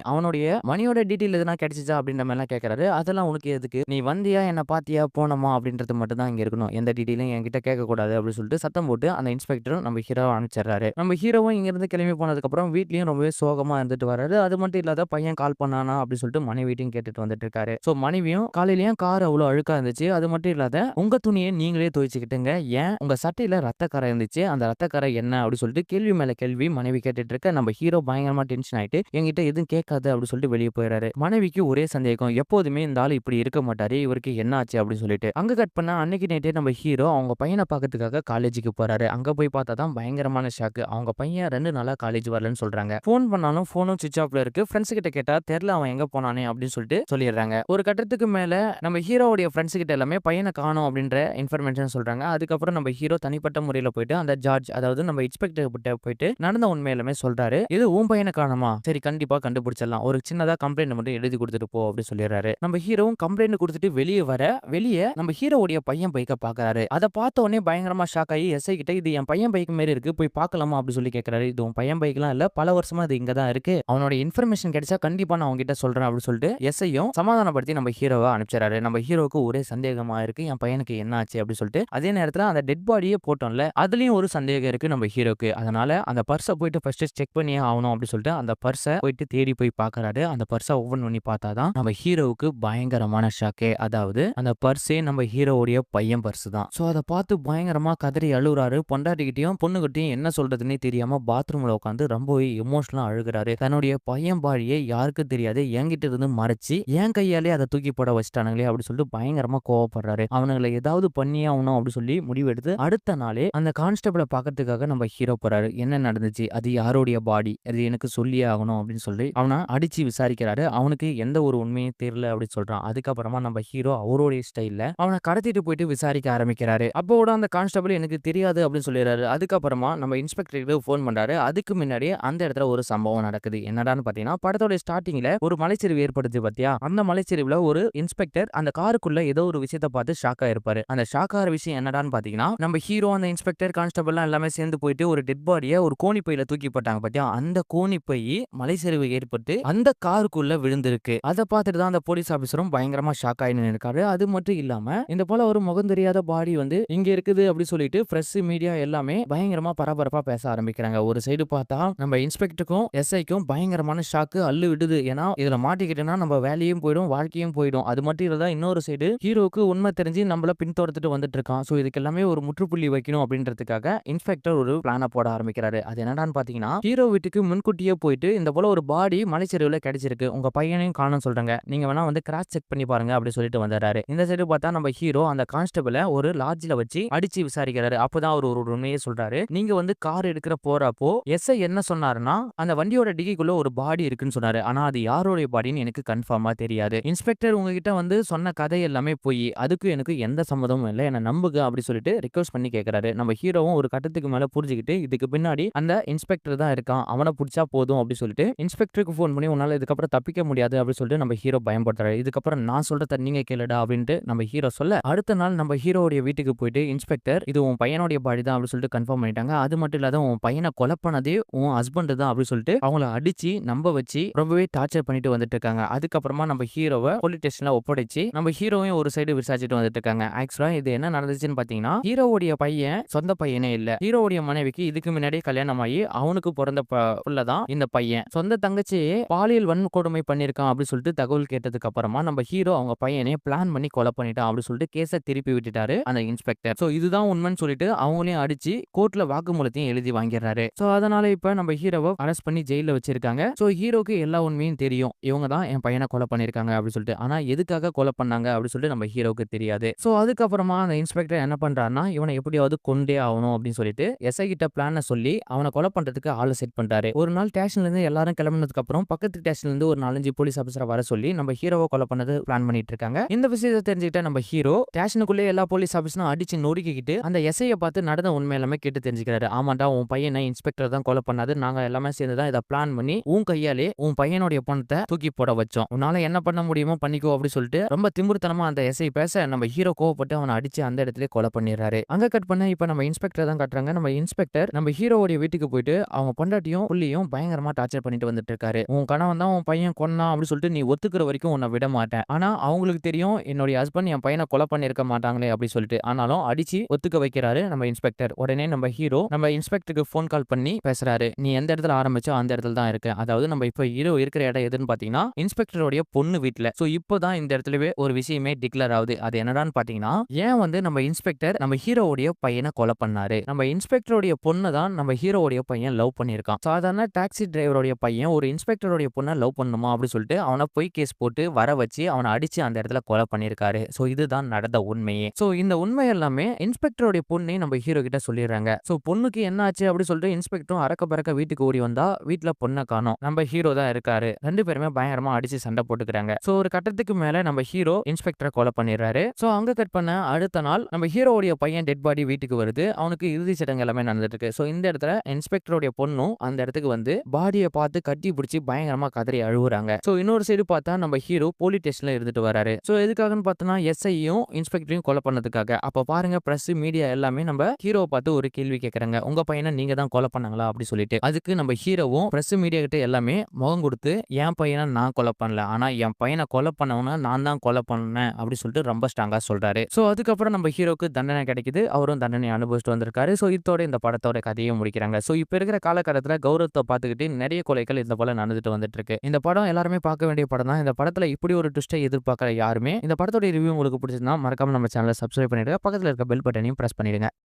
S1: மணியோட டீடைல் எதுனா கிடைச்சிச்சா அப்படின்ற மாதிரிலாம் கேட்கறாரு. அதெல்லாம் உனக்கு எதுக்கு, நீ வந்தியா, என்ன பாத்தியா, போனோமா அப்படின்றது மட்டும் தான் இங்க இருக்கணும், எந்த டீடைலும் என்கிட்ட கேட்கக்கூடாது அப்படின்னு சொல்லிட்டு சத்தம் போட்டு அந்த இன்ஸ்பெக்டரும் நம்ம ஹீரோவை அனுப்பிச்சிடுறாரு. நம்ம ஹீரோவும் இங்க இருந்து கிளம்பி போனதுக்கு அப்புறம் வீட்லயும் ரொம்பவே சோகமா இருந்துட்டு வராரு. அது மட்டும் இல்லாத பையன் கால் பண்ணானா அப்படின்னு சொல்லிட்டு மனைவிட்டையும் கேட்டுட்டு வந்துட்டு இருக்காரு. சோ மனைவியும் காலையிலயும் கார் அவ்வளவு அழுக்கா இருந்துச்சு, அது மட்டும் இல்லாத உங்க துணியை நீங்களே துவைச்சுக்கிட்டுங்க, ஏன் உங்க சட்டையில ரத்தக்கரை இருந்துச்சு, அந்த ரத்தக்கரை என்ன அப்படின்னு சொல்லிட்டு கேள்வி மேல கேள்வி மனைவி கேட்டுட்டு இருக்க நம்ம ஹீரோ பயங்கரமா டென்ஷன் ஆயிட்டு என்கிட்ட எதுவும் கேட்காது அப்படின்னு சொல்லிட்டு வெளியே போயிடுறாரு. மனைவிக்கு ஒரே சந்தேகம், எப்போதுமே இந்த ஆள் இப்படி இருக்க மாட்டாரு, இவருக்கு என்ன ஆச்சு அப்படின்னு சொல்லிட்டு. அங்க கட் பண்ண அன்னைக்கு நைட்டே நம்ம ஹீரோ அவங்க பையனை பார்க்கறதுக்காக காலேஜுக்கு போறாரு. அங்க போய் பார்த்தா தான் பயங்கரமான ஷாக்கு. அவங்க பையன் 2 நாளா காலேஜ் வரலன்னு சொல்றாங்க. போன் பண்ணாலும் போனும் சுவிட்ச் ஆஃப்ல இருக்கு. ஃப்ரெண்ட்ஸ் கிட்ட கேட்டா தெரியல அவன் எங்க போனானே அப்படின்னு சொல்லிட்டு சொல்லிடுறாங்க. ஒரு கட்டத்துக்கு மேல நம்ம ஹீரோவுடைய ஃப்ரெண்ட்ஸ் கிட்ட எல்லாமே பையனை காணோம் அப்படின்ற இன்ஃபர்மேஷன் சொல்றாங்க. அதுக்கப்புறம் நம்ம ஹீரோ தனிப்பட்ட முறையில போயிட்டு அந்த ஜார்ஜ், அதாவது நம்ம இன்ஸ்பெக்டர் கிட்ட போயிட்டு நடந்த உண்மை எல்லாமே சொல்றாரு. இது உன் பையனை காணுமா, சரி கண்டிப்பா கண்டுபிடிச்சிடலாம், ஒரு சின்னதா கம்ப்ளைண்ட் மட்டும் எழுதி கொடுத்துட்டு போ அப்படின்னு சொல்லிடுறாரு. நம்ம ஹீரோவும் கம்ப்ளைண்ட் கொடுத்துட்டு வெளியே நம்ம ஹீரோவுடைய பையன் பைக்கை பாக்குறாரு. அதை பார்த்த உடனே பயங்கரமா ஷாக் ஆகி எஸ்ஐ கிட்ட இது என் பையன் பைக் மாதிரி இருக்கு, போய் பார்க்கலாமா அப்படின்னு சொல்லி கேட்கறாரு. இது உன் பையன் பைக்லாம் இல்ல, பல வருஷமா இது இங்க தான் இருக்கு, அவனோட இன்ஃபர்மேஷன் கிடைச்சா கண்டிப்பா நான் உங்ககிட்ட சொல்றேன் அப்படின்னு சொல்லிட்டு எஸ்ஐயும் சமாதானப்படுத்தி நம்ம ஹீரோவை அனுப்பிச்சாரு. நம்ம ஹீரோவுக்கு ஒரே சந்தேகமா இருக்கு, என் பையனுக்கு என்ன ஆச்சு அப்படின்னு சொல்லிட்டு. அதே நேரத்துல அந்த டெட் பாடியே போட்டோம்ல, அதுலயும் ஒரு சந்தேகம் இருக்கு நம்ம ஹீரோக்கு. அதனால அந்த பர்ஸை போயிட்டு ஃபர்ஸ்ட் செக் பண்ணியே ஆகணும் அப்படின்னு சொல்லிட்டு அந்த பர்ஸை போயிட்டு தேடி போய் பாக்குறாரு. அந்த பர்ஸை ஓபன் பண்ணி பார்த்தாதான் நம்ம ஹீரோவுக்கு பயங்கரமான ஷாக்கே. அதாவது அந்த பர்ஸே நம்ம ஹீரோவுடைய பையன் பர்ஸ் தான். சோ அதை பார்த்து பயங்கரமா கதறி அழுகுறாரு. பொண்டாட்டிக்கிட்டையும் பொண்ணுகிட்டையும் என்ன சொல்றதுன்னே தெரியாம பாத்ரூம்ல உட்காந்து ரொம்பவே எமோஷனலா அழுகுறாரு. தன்னுடைய பையன் பாடியை யாருக்கு தெரியாது என்கிட்ட இருந்து மறைச்சு என் கையாலே அதை தூக்கி போட வச்சிட்டானுங்களே அப்படின்னு சொல்லிட்டு பயங்கரமா கோவப்படுறாரு. அவனுங்களை ஏதாவது பண்ணியே ஆகணும் அப்படின்னு சொல்லி முடிவெடுத்து அடுத்த நாளே அந்த கான்ஸ்டபிளை பார்க்கறதுக்காக நம்ம ஹீரோ போறாரு. என்ன நடந்துச்சு, அது யாருடைய பாடி, அது எனக்கு சொல்லியே ஆகணும் அப்படின்னு சொல்லி அவனை அடிச்சு விசாரிக்கிறாரு. அவனுக்கு எந்த ஒரு உண்மையும் தெரியல அப்படின்னு சொல்றான். அதுக்கப்புறமா நம்ம ஹீரோ அவருடைய ஸ்டைல்ல அவனை கடத்திட்டு போயிட்டு விசாரிக்க ஆரம்பிக்கிறாரு. அப்போட அந்த கான்ஸ்டபிள் எனக்கு தெரியாது அப்படின்னு சொல்லிடுறாரு. அதுக்கப்புறமா நம்ம இன்ஸ்பெக்டருக்கு போன் பண்றாரு. அதுக்கு முன்னாடியே அந்த இடத்துல ஒரு சம்பவம் நடக்குது. என்னடான்னு பாத்தீங்கன்னா, படத்தோட ஸ்டார்டிங்ல ஒரு மலைச்சரிவு ஏற்படுது பாத்தியா, அந்த மலைச்சரிவுல ஒரு இன்ஸ்பெக்டர் அந்த காருக்குள்ள ஏதோ ஒரு விஷயத்தை பார்த்து ஷாக்கா இருப்பாரு. அந்த ஷாக்கார விஷயம் என்னடான்னு பாத்தீங்கன்னா, நம்ம ஹீரோ அந்த இன்ஸ்பெக்டர் கான்ஸ்டபிள் எல்லாமே சேர்ந்து போயிட்டு ஒரு டெட் பாடியை ஒரு கோணிப்பையில தூக்கி போட்டாங்க பாத்தியா, அந்த கோணிப்பை மலைச்சரிவு ஏற்பட்டு அந்த காருக்குள்ள விழுந்திருக்கு. அதை பார்த்துட்டு தான் அந்த போலீஸ் ஆபீசரும் பயங்கரமா ஷாக் ஆயின்னு இருக்காரு. அது மட்டும் இல்லாம இந்த போல ஒரு முகம் தெரியாத பாடி வந்து இங்க இருக்குது அப்படி சொல்லிட்டு பிரஸ் மீடியா எல்லாமே பயங்கரமா பரபரப்பா பேச ஆரம்பிக்கிறாங்க. ஒரு சைடு பார்த்தா நம்ம இன்ஸ்பெக்டருக்கும் எஸ்ஐக்கும் பயங்கரமான ஷாக்கு அள்ளு விடுது. ஏன்னா இதுல மாட்டிக்கிட்டேன்னா நம்ம வேலையும் போயிடும், வாழ்க்கையும் போயிடும். அது மட்டும் இல்ல, இன்னொரு சைடு ஹீரோக்கு உண்மை தெரிஞ்சு நம்மள பின்தொடர்ந்துட்டு வந்துட்டு இருக்கான். சோ இதுக்கு எல்லாமே ஒரு முற்றுப்புள்ளி வைக்கணும் அப்படின்றதுக்காக இன்ஸ்பெக்டர் ஒரு பிளான போட ஆரம்பிக்கிறாரு. அது என்னடான்னு பாத்தீங்கன்னா, ஹீரோ வீட்டுக்கு முன்கூட்டியே போயிட்டு இந்த போல ஒரு பாடி மலைச்சரிவுல கிடைச்சிருக்கு, உங்க பையனையும் காணோம்னு சொல்றாங்க, நீங்க வேணா வந்து கிராஸ் செக் பண்ணி பாருங்க அப்படி சொல்லிட்டு வந்தாரு. இந்த சைடு பார்த்தா நம்ம ஹீரோ அந்த கான்ஸ்டபிளை ஒரு லாட்ஜ்ல வச்சு அடிச்சு விசாரிக்கிறாரு. அப்பதான் அவர் ஒரு உண்மையை சொல்றாரு. நீங்க வந்து கார் எடுக்கிற போறப்போ எஸ்ஐ என்ன சொன்னாருன்னா, அந்த வண்டியோட டிக்கிக்குள்ள ஒரு பாடி இருக்குன்னு சொன்னாரு. ஆனா அது யாரோட பாடின்னு எனக்கு கன்ஃபார்மா தெரியாது. இன்ஸ்பெக்டர் உங்ககிட்ட வந்து சொன்ன கதை எல்லாமே போய், அதுக்கு எனக்கு எந்த சம்மதமும் இல்லை, என்ன நம்புங்க அப்படி சொல்லிட்டு ரிக்வெஸ்ட் பண்ணி கேட்கிறாரு. நம்ம ஹீரோவும் ஒரு கட்டத்துக்கு மேல புரிஞ்சுக்கிட்டு இதுக்கு பின்னாடி அந்த இன்ஸ்பெக்டர் தான் இருக்கான், அவனை பிடிச்சா போதும் அப்படி சொல்லிட்டு இன்ஸ்பெக்டருக்கு போன் பண்ணி உன்னால இதுக்கப்புறம் தப்பிக்க முடியாது அப்படி சொல்லிட்டு நம்ம ஹீரோ பயன்படுத்துறாரு. இதுக்கப்புறம் நான் சொல்றத நீங்க கேளுடா அப்படின்ட்டு நம்ம ஹீரோ சொல்ல, அடுத்த நாள் நம்ம ஹீரோடைய வீட்டுக்கு போயிட்டு இன்ஸ்பெக்டர் இது உன் பையனுடைய பாடி தான் அப்படி சொல்லிட்டு கன்ஃபார்ம் பண்ணிட்டாங்க. அது மட்டும் இல்லாத உன் பையனை கொலை பண்ணதே உன் ஹஸ்பண்ட் தான் அப்படி சொல்லிட்டு அவங்கள அடிச்சு நம்ப வச்சு ரொம்பவே டார்ச்சர் பண்ணிட்டு வந்துட்டு இருக்காங்க. அதுக்கப்புறமா நம்ம ஹீரோவை போலீஸ் ஸ்டேஷன்ல ஒப்படைச்சு நம்ம ஹீரோவையும் ஒரு சைடு விசாரிச்சுட்டு வந்துட்டு இருக்காங்க. ஆக்சுவலா இது என்ன நடந்துச்சுன்னு பாத்தீங்கன்னா, ஹீரோவுடைய பையன் சொந்த பையனே இல்ல. ஹீரோவுடைய மனைவிக்கு இதுக்கு முன்னாடியே கல்யாணம் ஆகி அவனுக்கு பிறந்த புள்ளதான் இந்த பையன். சொந்த தங்கச்சியே பாலியல் வன்கொடுமை பண்ணிருக்கான் அப்படி சொல்லிட்டு தகவல் கேட்டதுக்கு அப்புறமா நம்ம ஹீரோ அவங்க பையனே பிளான் பண்ணி கொலை பண்ணிட்டான் அப்படி சொல்லிட்டு கேஸை திருப்பி விட்டுட்டாரு அந்த இன்ஸ்பெக்டர். சோ இதுதான் உண்மைன்னு சொல்லிட்டு அவங்களையும் அடிச்சு கோர்ட்ல வாக்குமூலத்தையும் எழுதி வாங்கிடுறாரு. சோ அதனால இப்ப நம்ம ஹீரோவை அரெஸ்ட் பண்ணி ஜெயில வச்சிருக்காங்க. சோ ஹீரோக்கு எல்லா உண்மையும் தெரியும், இவங்க தான் என் பையனை கொலை பண்ணிருக்காங்க அப்படி சொல்லிட்டு. ஆனா எதுக்காக கொலை பண்ணாங்க அப்படி சொல்லிட்டு நம்ம ஹீரோக்கு தெரியாது. சோ அதுக்கப்புறமா அந்த இன்ஸ்பெக்டர் என்ன பண்றாருன்னா, இவனை எப்படியாவது கொண்டே ஆகணும் அப்படின்னு சொல்லிட்டு எஸ்ஐ கிட்ட பிளான சொல்லி அவனை கொலை பண்றதுக்கு ஆளை செட் பண்றாரு. ஒரு நாள் ஸ்டேஷன்ல இருந்து எல்லாரும் கிளம்பினதுக்கு அப்புறம் பக்கத்து ஸ்டேஷன்ல இருந்து ஒரு 4-5 போலீஸ் ஆபீசரை வர சொல்லி நம்ம ஹீரோவை கொலை பண்ணது பிளான் பண்ணிட்டு இருக்காங்க. இந்த விஷயத்தை தெரிஞ்சுக்கிட்ட நம்ம ஹீரோ ஸ்டேஷனுக்குள்ளே எல்லா போலீஸ் ஆபீஸரும் அடிச்சு நொறுக்கிக்கிட்டு அந்த எஸ்ஐயை பார்த்து நடந்த உண்மை எல்லாமே கேட்டு தெரிஞ்சுக்கிறாரு. ஆமாண்டா, உன் பையனை இன்ஸ்பெக்டர் தான் கொலை பண்ணாது, நாங்க எல்லாமே சேர்ந்து தான் இதை பிளான் பண்ணி உன் கையாலே உன் பையனுடைய பணத்தை தூக்கி போட வச்சோம், உன்னால என்ன பண்ண முடியுமோ பண்ணிக்கோ அப்படி சொல்லிட்டு ரொம்ப திமிர்த்தனமா அந்த எஸ்ஐ பேச நம்ம ஹீரோ கோவப்பட்டு அவனை அடிச்சு அந்த இடத்துல கொலை பண்ணிடுறாரு. அங்க கட் பண்ண இப்ப நம்ம இன்ஸ்பெக்டர் தான் காட்டுறாங்க. நம்ம இன்ஸ்பெக்டர் நம்ம நம்ம ஹீரோவுடைய வீட்டுக்கு போயிட்டு அவங்க பொண்டாட்டியும் புள்ளியும் பயங்கரமா டார்ச்சர் பண்ணிட்டு வந்துட்டு இருக்காரு. உன் கணவன் தான் உன் பையன் கொன்னான் அப்படின்னு சொல்லிட்டு நீ ஒத்துக்கிற வரைக்கும் உன்னை விட மாட்டேன். ஆனா அவங்களுக்கு தெரியும் என்னுடைய ஹஸ்பண்ட் என் பையனை கொலை பண்ணிருக்க மாட்டாங்களே அப்படி சொல்லிட்டு. ஆனாலும் அடிச்சு ஒத்துக்க வைக்கிறாரு நம்ம இன்ஸ்பெக்டர். உடனே நம்ம ஹீரோ நம்ம இன்ஸ்பெக்டருக்கு ஃபோன் கால் பண்ணி பேசுறாரு. நீ எந்த இடத்துல ஆரம்பிச்சோ அந்த இடத்துல தான் இருக்க. அதாவது நம்ம இப்ப ஹீரோ இருக்கிற இடம் எதுன்னு பாத்தீங்கன்னா இன்ஸ்பெக்டருடைய பொண்ணு வீட்டுல. சோ இப்போதான் இந்த இடத்துலவே ஒரு விஷயமே டிக்ளேர் ஆகுது. அது என்னடான்னு பாத்தீங்கன்னா ஏன் வந்து நம்ம இன்ஸ்பெக்டர் நம்ம ஹீரோவுடைய பையனை கொலை பண்ணாரு. நம்ம இன்ஸ்பெக்டருடைய பொண்ணு தான் நம்ம ஹீரோவுடைய பையன் லவ் பண்ணிருக்கான். சாதாரண டாக்ஸி டிரைவருடைய பையன் ஒரு இன்ஸ்பெக்டருடைய பொண்ணை லவ் பண்ணுமா அப்படின்னு சொல்லிட்டு அவனை போய் கேஸ் போட்டு வர வச்சு அவனை அடிச்சு அந்த இடத்துல கொலை பண்ணிருக்காரு. சோ இதுதான் நடந்த உண்மையே. சோ இந்த உண்மை எல்லாமே இன்ஸ்பெக்டருடைய பொண்ணை நம்ம ஹீரோ கிட்ட சொல்லிடுறாங்க. சோ பொண்ணுக்கு என்ன ஆச்சு அப்படி சொல்லிட்டு இன்ஸ்பெக்டரும் அரக்க பறக்க வீட்டுக்கு ஓடி வந்தா வீட்டுல பொண்ணை காணோம். நம்ம ஹீரோ தான் இருக்காரு. ரெண்டு பேருமே பயங்கரமா அடிச்சு சண்டை போட்டுக்கிறாங்க. சோ ஒரு கட்டத்துக்கு மேல நம்ம ஹீரோ இன்ஸ்பெக்டரை கொலை பண்ணிடுறாரு. சோ அங்க கட் பண்ண அடுத்த நாள் நம்ம ஹீரோவுடைய பையன் டெட் பாடி வீட்டுக்கு வருது. அவனுக்கு இறுதி சடங்கு எல்லாமே நடந்துட்டு இருக்கு. சோ இந்த இடத்துல இன்ஸ்பெக்டருடைய பொண்ணும் அந்த இடத்துக்கு வந்து பாடியை பார்த்து கட்டி பிடிச்சி பயங்கரமா கதறி அழுகுறாங்க. சோ இன்னொரு சைடு பார்த்தா நம்ம ஹீரோ போலீஸ் ஸ்டேஷன்ல இருந்துட்டு வராரு. சோ எதுக்காகன்னு பார்த்தோம்னா எஸ்ஐயும் இன்ஸ்பெக்டரையும் கொலை பண்ணதுக்காக. அப்ப பாருங்க பிரஸ் மீடியா எல்லாமே நம்ம ஹீரோவை பார்த்து ஒரு கேள்வி கேட்கறாங்க. உங்க பையனை நீங்க தான் கொலை பண்ணாங்களா அப்படி சொல்லிட்டு. அதுக்கு நம்ம ஹீரோவும் பிரஸ் மீடியா கிட்ட எல்லாமே முகம் கொடுத்து என் பையனை நான் கொலை பண்ணல, ஆனா என் பையனை கொலை பண்ணவன நான் தான் கொலை பண்ணேன் அப்படி சொல்லிட்டு ரொம்ப ஸ்ட்ராங்கா சொல்றாரு. சோ அதுக்கப்புறம் நம்ம ஹீரோக்கு தண்டனை கிடைக்குது. அவரும் தண்டனை அனுபவிச்சுட்டு வந்திருக்காரு. சோ இதோட இந்த படத்தோட கதையை முடிக்கிறாங்க. சோ இப்ப இருக்கிற காலகட்டத்துல கௌரவத்தை பார்த்துக்கிட்டு நிறைய கொலைகள் இந்த போல நடந்துட்டு வந்துட்டு இருக்கு. இந்த படம் எல்லாருமே பார்க்க வேண்டிய படம் தான். இந்த படத்துல இப்படி ஒரு ட்விஸ்டை எதிர்பார்க்கற யாருமே. இந்த படத்தோட ரிவ்யூ உங்களுக்கு பிடிச்சிருந்தா மறக்காம நம்ம சேனலை சப்ஸ்கிரைப் பண்ணிடுங்க. பக்கத்துல இருக்க பெல் பட்டனையும் பிரஸ் பண்ணிடுங்க.